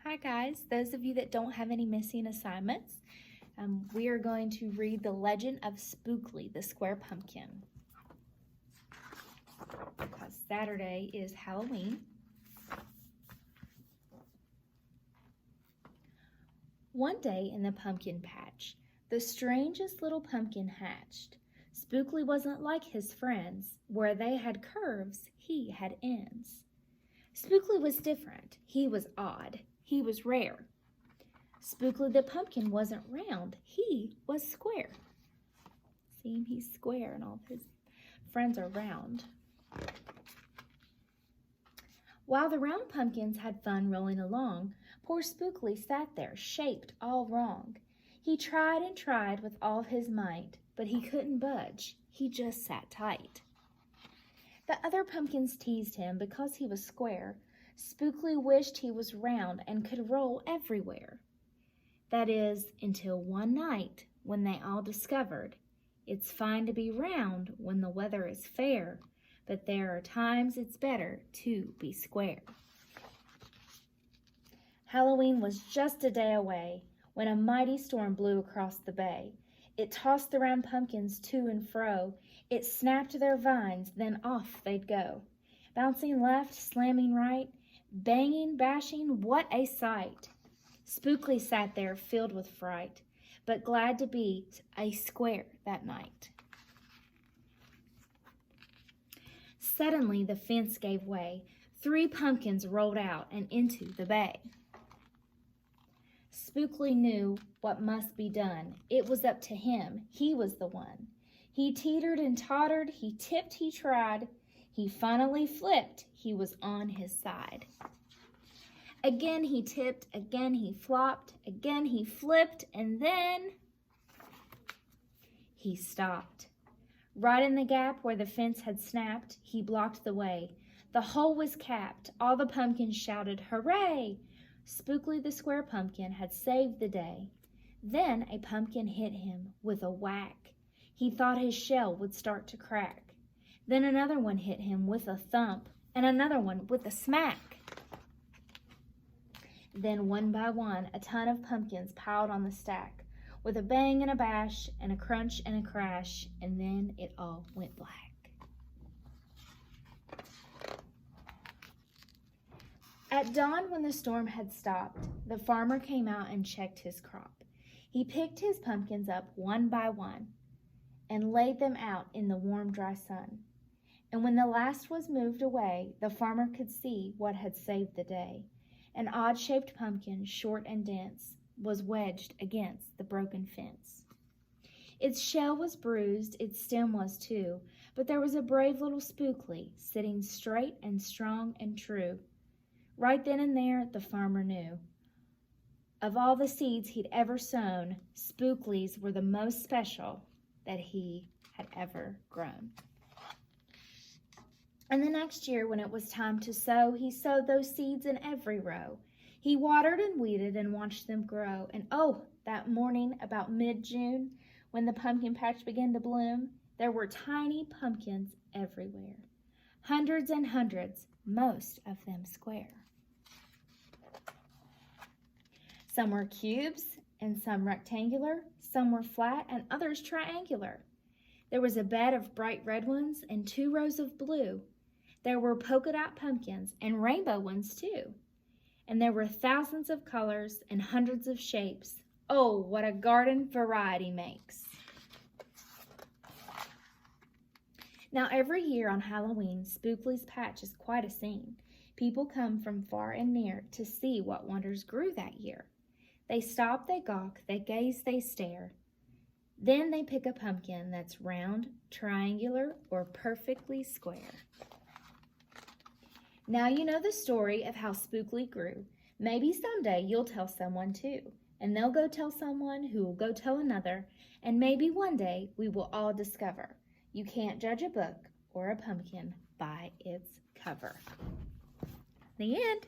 Hi guys, those of you that don't have any missing assignments, we are going to read the legend of Spookley, the square pumpkin. Because Saturday is Halloween. One day in the pumpkin patch, the strangest little pumpkin hatched. Spookley wasn't like his friends. Where they had curves, he had ends. Spookley was different. He was odd. He was rare. Spookley the pumpkin wasn't round. He was square. See, he's square and all of his friends are round. While the round pumpkins had fun rolling along, poor Spookley sat there, shaped all wrong. He tried and tried with all his might, but he couldn't budge. He just sat tight. The other pumpkins teased him because he was square. Spookley wished he was round and could roll everywhere. That is, until one night when they all discovered it's fine to be round when the weather is fair, but there are times it's better to be square. Halloween was just a day away when a mighty storm blew across the bay. It tossed the round pumpkins to and fro. It snapped their vines, then off they'd go. Bouncing left, slamming right, banging, bashing, what a sight! Spookley sat there filled with fright, but glad to be a square that night. Suddenly the fence gave way. 3 pumpkins rolled out and into the bay. Spookley knew what must be done. It was up to him. He was the one. He teetered and tottered. He tipped, he tried. He finally flipped. He was on his side. Again he tipped, again he flopped, again he flipped, and then he stopped. Right in the gap where the fence had snapped, he blocked the way. The hole was capped. All the pumpkins shouted, "Hooray!" Spookley the square pumpkin had saved the day. Then a pumpkin hit him with a whack. He thought his shell would start to crack. Then another one hit him with a thump, and another one with a smack. Then one by one, a ton of pumpkins piled on the stack, with a bang and a bash, and a crunch and a crash, and then it all went black. At dawn, when the storm had stopped, the farmer came out and checked his crop. He picked his pumpkins up one by one and laid them out in the warm, dry sun. And when the last was moved away, the farmer could see what had saved the day. An odd-shaped pumpkin, short and dense, was wedged against the broken fence. Its shell was bruised, its stem was too, but there was a brave little Spookley, sitting straight and strong and true. Right then and there, the farmer knew. Of all the seeds he'd ever sown, Spookley's were the most special that he had ever grown. And the next year, when it was time to sow, he sowed those seeds in every row. He watered and weeded and watched them grow. And oh, that morning about mid-June, when the pumpkin patch began to bloom, there were tiny pumpkins everywhere. Hundreds and hundreds, most of them square. Some were cubes and some rectangular, some were flat and others triangular. There was a bed of bright red ones and 2 rows of blue. There were polka dot pumpkins and rainbow ones too. And there were thousands of colors and hundreds of shapes. Oh, what a garden variety makes. Now every year on Halloween, Spookley's patch is quite a scene. People come from far and near to see what wonders grew that year. They stop, they gawk, they gaze, they stare. Then they pick a pumpkin that's round, triangular, or perfectly square. Now you know the story of how Spookley grew. Maybe someday you'll tell someone too, and they'll go tell someone who will go tell another, and maybe one day we will all discover you can't judge a book or a pumpkin by its cover. The end.